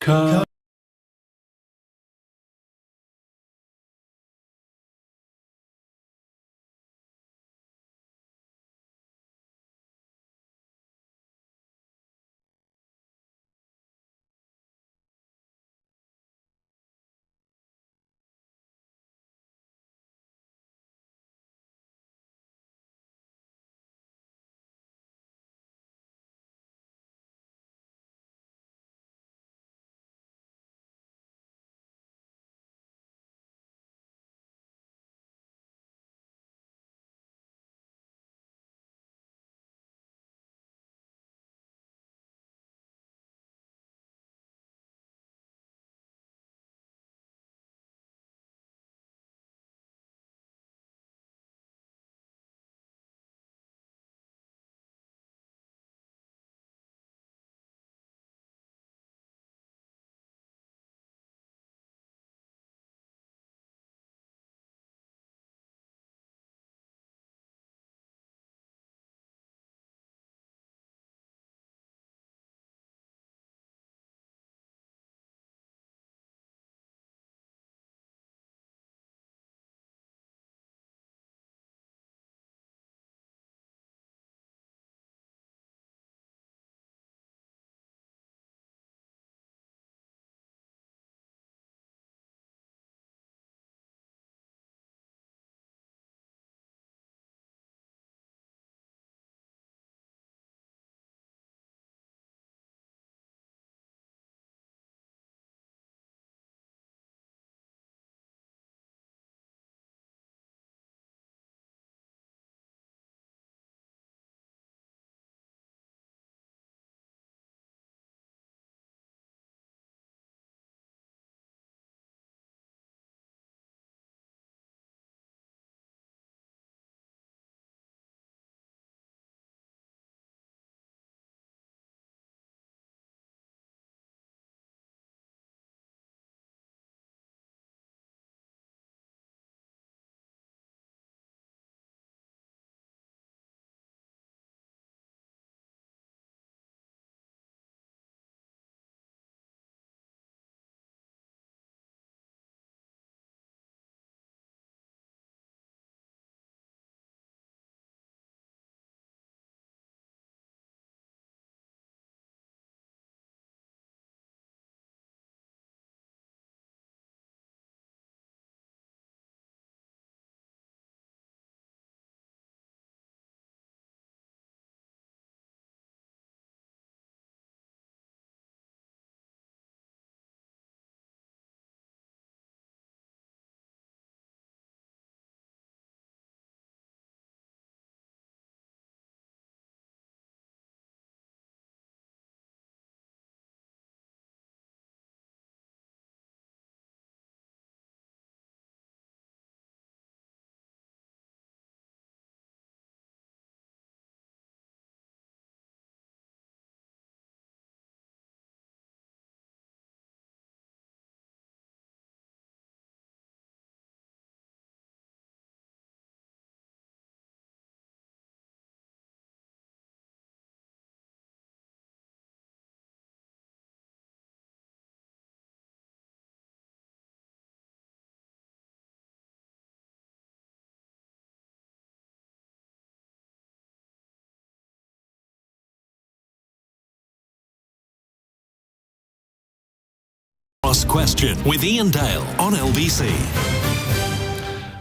Question with Iain Dale on LBC.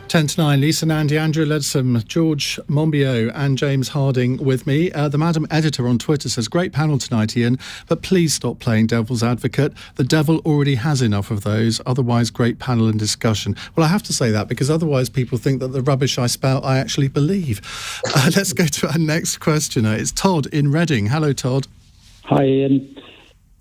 10 to 9, Lisa, Nandy, Andrea Leadsom, George Monbiot and James Harding with me. The Madam Editor on Twitter says, great panel tonight, Iain, but please stop playing devil's advocate. The devil already has enough of those. Otherwise, great panel and discussion. Well, I have to say that because otherwise people think that the rubbish I spout I actually believe. Let's go to our next questioner. It's Todd in Reading. Hello, Todd. Hi, Iain.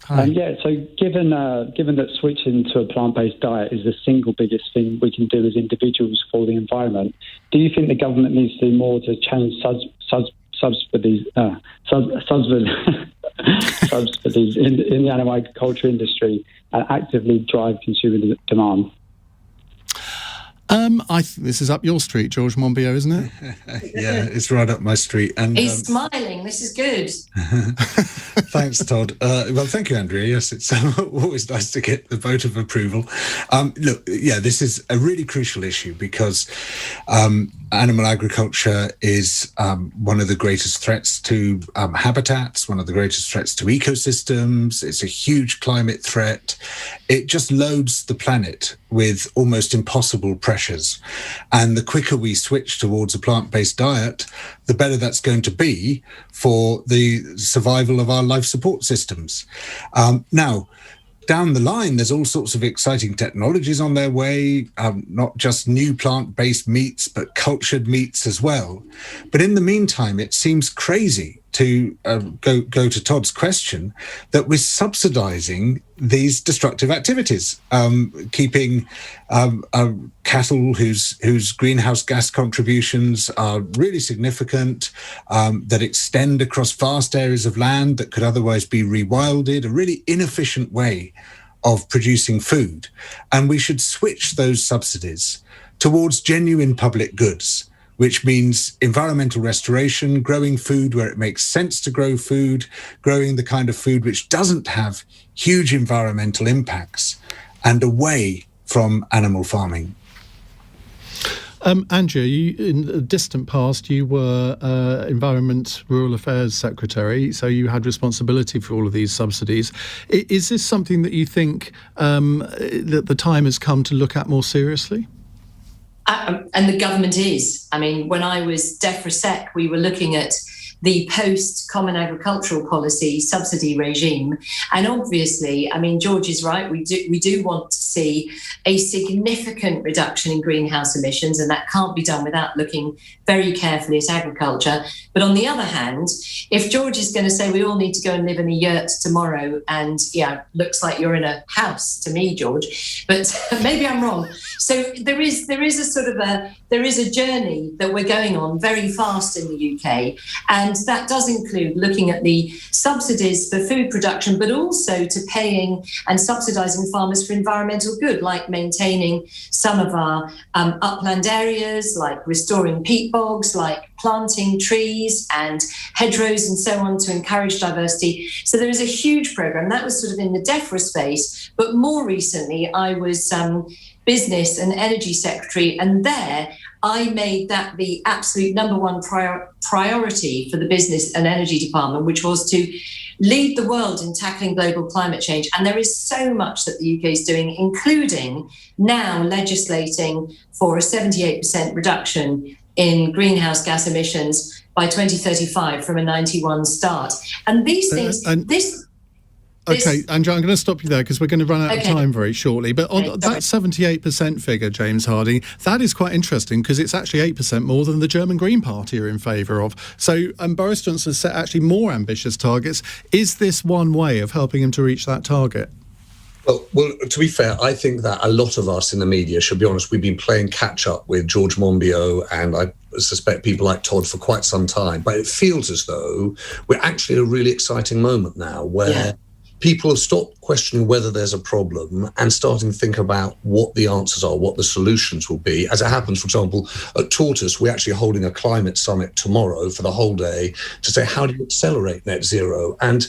Hi. So given that switching to a plant-based diet is the single biggest thing we can do as individuals for the environment, do you think the government needs to do more to change subsidies in the animal agriculture industry and actively drive consumer demand? This is up your street, George Monbiot, isn't it? Yeah, it's right up my street. And he's smiling. This is good. Thanks, Todd. Well, thank you, Andrea. Yes, it's always nice to get the vote of approval. Look, yeah, this is a really crucial issue because animal agriculture is one of the greatest threats to habitats, one of the greatest threats to ecosystems. It's a huge climate threat. It just loads the planet with almost impossible pressures. And the quicker we switch towards a plant-based diet, the better that's going to be for the survival of our life support systems. Now, down the line, there's all sorts of exciting technologies on their way, not just new plant-based meats, but cultured meats as well. But in the meantime, it seems crazy to go to Todd's question that we're subsidizing these destructive activities, keeping cattle whose greenhouse gas contributions are really significant, that extend across vast areas of land that could otherwise be rewilded, a really inefficient way of producing food. And we should switch those subsidies towards genuine public goods, which means environmental restoration, growing food where it makes sense to grow food, growing the kind of food which doesn't have huge environmental impacts, and away from animal farming. Andrea, in the distant past, you were Environment Rural Affairs Secretary, so you had responsibility for all of these subsidies. Is this something that you think that the time has come to look at more seriously? And the government is. I mean, when I was DEFRA-Sec, we were looking at the post-Common Agricultural Policy subsidy regime. And obviously, I mean, George is right, we do want to see a significant reduction in greenhouse emissions, and that can't be done without looking very carefully at agriculture. But on the other hand, if George is going to say we all need to go and live in a yurt tomorrow, and yeah, looks like you're in a house to me, George, but maybe I'm wrong. So there is a journey that we're going on very fast in the UK, and that does include looking at the subsidies for food production, but also to paying and subsidising farmers for environmental good, like maintaining some of our upland areas, like restoring peat bogs, like planting trees and hedgerows and so on to encourage diversity. So there is a huge programme. That was sort of in the DEFRA space, but more recently I was Business and Energy Secretary, and there I made that the absolute number one priority for the Business and Energy Department, which was to lead the world in tackling global climate change. And there is so much that the UK is doing, including now legislating for a 78% reduction in greenhouse gas emissions by 2035 from a 91 start. And these things... Okay, Andrea, I'm going to stop you there because we're going to run out of time very shortly. But on that 78% figure, James Harding, that is quite interesting because it's actually 8% more than the German Green Party are in favour of. So Boris Johnson set actually more ambitious targets. Is this one way of helping him to reach that target? Well, to be fair, I think that a lot of us in the media, should be honest, we've been playing catch-up with George Monbiot and I suspect people like Todd for quite some time. But it feels as though we're actually at a really exciting moment now where people have stopped questioning whether there's a problem and starting to think about what the answers are, what the solutions will be. As it happens, for example, at Tortoise, we're actually holding a climate summit tomorrow for the whole day to say, how do you accelerate net zero? And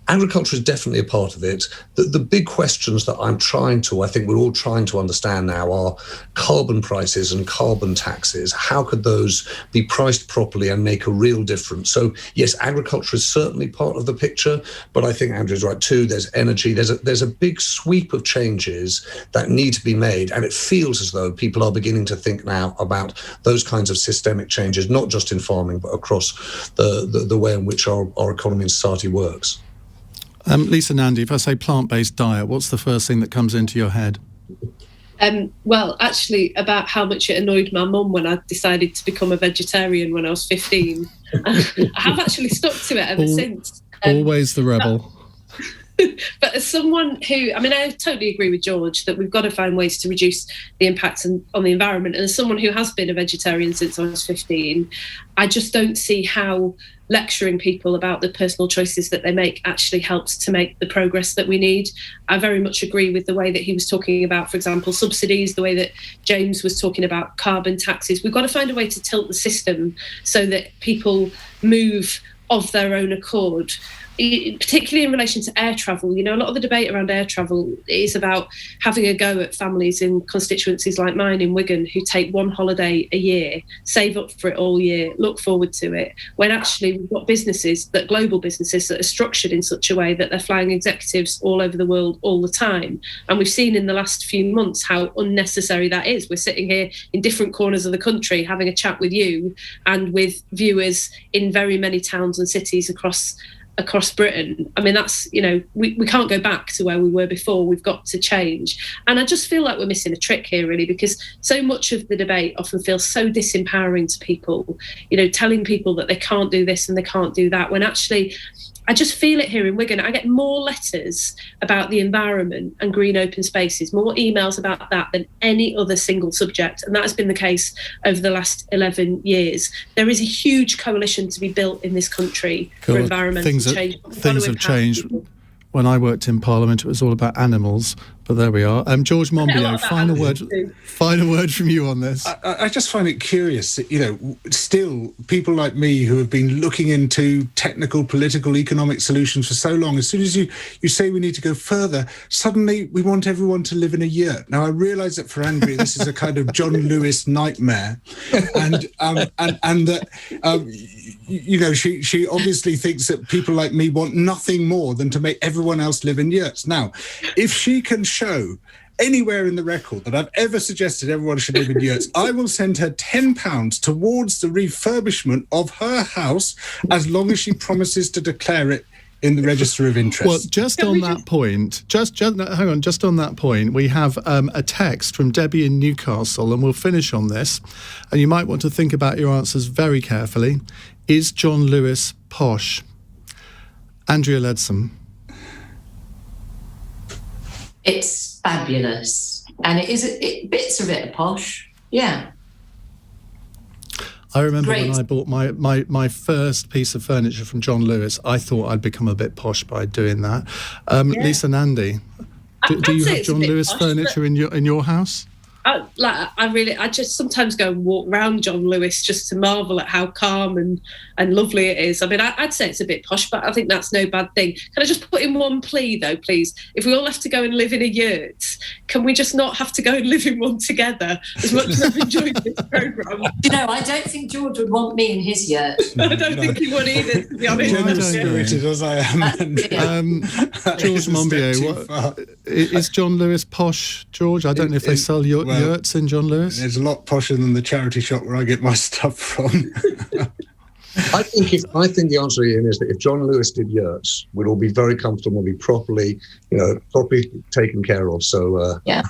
agriculture is definitely a part of it. The big questions that I think we're all trying to understand now are carbon prices and carbon taxes. How could those be priced properly and make a real difference? So yes, agriculture is certainly part of the picture, but I think Andrew's right too. There's energy. There's a big sweep of changes that need to be made, and it feels as though people are beginning to think now about those kinds of systemic changes, not just in farming, but across the way in which our economy and society works. Lisa, Nandy, if I say plant-based diet, what's the first thing that comes into your head? Well, actually, about how much it annoyed my mum when I decided to become a vegetarian when I was 15. I have actually stuck to it ever since. Always the rebel. But as someone who, I totally agree with George that we've got to find ways to reduce the impact on the environment. And as someone who has been a vegetarian since I was 15, I just don't see how lecturing people about the personal choices that they make actually helps to make the progress that we need. I very much agree with the way that he was talking about, for example, subsidies, the way that James was talking about carbon taxes. We've got to find a way to tilt the system so that people move of their own accord, particularly in relation to air travel. A lot of the debate around air travel is about having a go at families in constituencies like mine in Wigan who take one holiday a year, save up for it all year, look forward to it, when actually we've got global businesses that are structured in such a way that they're flying executives all over the world all the time. And we've seen in the last few months how unnecessary that is. We're sitting here in different corners of the country having a chat with you and with viewers in very many towns and cities across Britain. That's, we can't go back to where we were before. We've got to change. And I just feel like we're missing a trick here, really, because so much of the debate often feels so disempowering to people, telling people that they can't do this and they can't do that, when actually I just feel it here in Wigan. I get more letters about the environment and green open spaces, more emails about that than any other single subject. And that has been the case over the last 11 years. There is a huge coalition to be built in this country for environmental change. Things have changed. People. When I worked in Parliament, it was all about animals. But there we are. George Monbiot, final word from you on this. I just find it curious that, still people like me who have been looking into technical, political, economic solutions for so long, as soon as you say we need to go further, suddenly we want everyone to live in a yurt. Now, I realise that for Andrea, this is a kind of John Lewis nightmare. And that, she obviously thinks that people like me want nothing more than to make everyone else live in yurts. Now, if she can show anywhere in the record that I've ever suggested everyone should live in yurts, I will send her £10 towards the refurbishment of her house, as long as she promises to declare it in the Register of Interest. Well, just on that point, we have a text from Debbie in Newcastle, and we'll finish on this, and you might want to think about your answers very carefully. Is John Lewis posh? Andrea Leadsom. It's fabulous, and bits of it are posh. Yeah. I remember when I bought my first piece of furniture from John Lewis, I thought I'd become a bit posh by doing that. Lisa, Nandy, do you have John Lewis furniture in your house? I just sometimes go and walk around John Lewis just to marvel at how calm and lovely it is. I'd say it's a bit posh, but I think that's no bad thing. Can I just put in one plea, though, please? If we all have to go and live in a yurt, can we just not have to go and live in one together? As much as I've enjoyed this programme. I don't think George would want me in his yurt. I don't think he would either, to be honest. Spirited as I am. George Monbiot, is John Lewis posh, George? I don't know if they sell yurts in John Lewis. It's a lot posher than the charity shop where I get my stuff from. I think the answer, Ian, is that if John Lewis did yurts, we'd all be very comfortable, be properly taken care of. So yeah.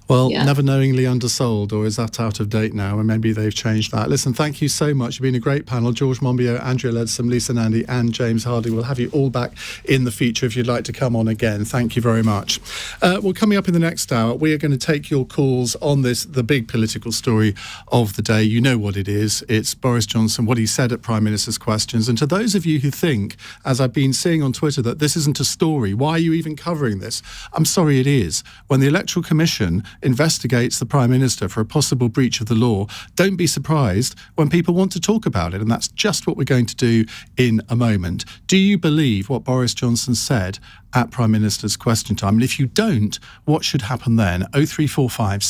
Well, never knowingly undersold, or is that out of date now? And maybe they've changed that. Listen, thank you so much. You've been a great panel. George Monbiot, Andrea Leadsom, Lisa Nandy and James Hardy. We'll have you all back in the future if you'd like to come on again. Thank you very much. Well, coming up in the next hour, we are going to take your calls on the big political story of the day. You know what it is. It's Boris Johnson, what he said at Prime Minister's Questions. And to those of you who think, as I've been seeing on Twitter, that this isn't a story, why are you even covering this? I'm sorry, it is. When the Electoral Commission investigates the Prime Minister for a possible breach of the law, don't be surprised when people want to talk about it. And that's just what we're going to do in a moment. Do you believe what Boris Johnson said at Prime Minister's Question Time? And if you don't, what should happen then? 0345